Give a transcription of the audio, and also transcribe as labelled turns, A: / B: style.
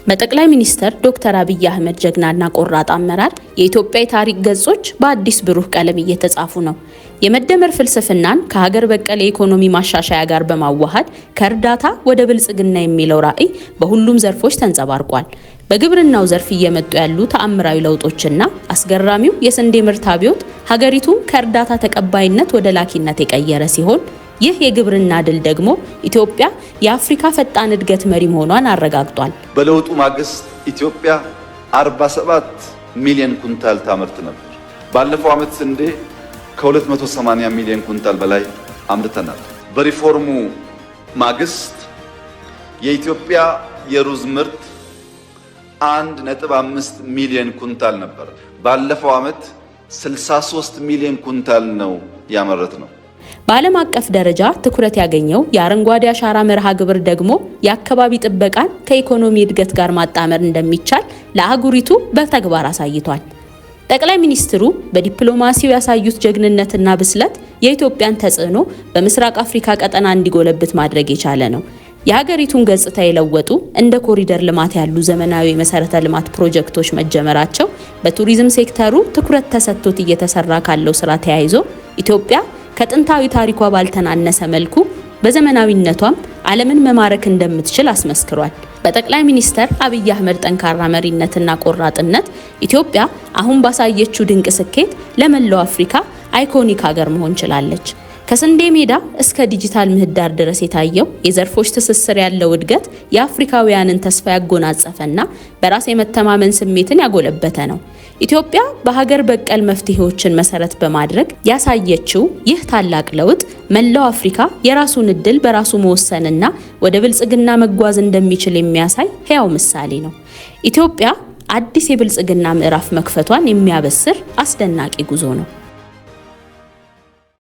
A: በጠቅላይ ሚኒስትር ዶክተር አብይ አህመድ ጀግናና ቆራጥ አመራር የኢትዮጵያ የታሪክ ገጾች በአዲስ ብሩህ ቀለም እየተጻፉ ነው። የመደመር ፍልስፍናን ከሀገር በቀል የኢኮኖሚ ማሻሻያ ጋር በማዋሃድ ከእርዳታ ወደ ብልጽግና የሚለው ራዕይ በሁሉም ዘርፎች ተንጸባርቋል። በግብርናው ዘርፍ እየመጡ ያሉ ተአምራዊ ለውጦችና አስገራሚው የስንዴ ምርት አብዮት ሀገሪቱን ከእርዳታ ተቀባይነት ወደ ላኪነት የቀየረ ሲሆን ይህ የግብርና ድል ደግሞ ኢትዮጵያ የአፍሪካ ፈጣን እድገት መሪ መሆኗን አረጋግጧል።
B: በለውጡ ማግስት ኢትዮጵያ 47 ሚሊዮን ኩንታል ታመርት ነበር። ባለፈው ዓመት ስንዴ ከ280 ሚሊዮን ኩንታል በላይ አምርተናል። በሪፎርሙ ማግስት የኢትዮጵያ የሩዝ ምርት 1.5 ሚሊዮን ኩንታል ነበር። ባለፈው ዓመት 63 ሚሊዮን ኩንታል ነው ያመረት ነው።
A: በዓለም አቀፍ ደረጃ ትኩረት ያገኘው የአረንጓዴ አሻራ መርሃ ግብር ደግሞ የአካባቢ ጥበቃን ከኢኮኖሚ እድገት ጋር ማጣመር እንደሚቻል ለአህጉሪቱ በተግባር አሳይቷል። ጠቅላይ ሚኒስትሩ በዲፕሎማሲው ያሳዩት ጀግንነትና ብስለት የኢትዮጵያን ተጽዕኖ በምስራቅ አፍሪካ ቀጠና እንዲጎለብት ማድረግ የቻለ ነው። የሀገሪቱን ገጽታ የለወጡ እንደ ኮሪደር ልማት ያሉ ዘመናዊ መሰረተ ልማት ፕሮጀክቶች መጀመራቸው በቱሪዝም ሴክተሩ ትኩረት ተሰጥቶት እየተሰራ ካለው ስራ ተያይዞ ኢትዮጵያ ከጥንታዊ ታሪኳ ባልተናነሰ መልኩ በዘመናዊነቷም ዓለምን መማረክ እንደምትችል አስመስክሯል። በጠቅላይ ሚኒስትር አብይ አህመድ ጠንካራ መሪነትና ቆራጥነት ኢትዮጵያ አሁን ባሳየችው ድንቅ ስኬት ለመላው አፍሪካ አይኮኒክ ሀገር መሆን ችላለች። ከስንዴ ሜዳ እስከ ዲጂታል ምህዳር ድረስ የታየው የዘርፎች ትስስር ያለው እድገት የአፍሪካውያንን ተስፋ ያጎናጸፈና በራስ የመተማመን ስሜትን ያጎለበተ ነው። ኢትዮጵያ በሀገር በቀል መፍትሄዎችን መሰረት በማድረግ ያሳየችው ይህ ታላቅ ለውጥ መላው አፍሪካ የራሱን እድል በራሱ መወሰንና ወደ ብልጽግና መጓዝ እንደሚችል የሚያሳይ ሕያው ምሳሌ ነው። ኢትዮጵያ አዲስ የብልጽግና ምዕራፍ መክፈቷን የሚያበስር አስደናቂ ጉዞ ነው።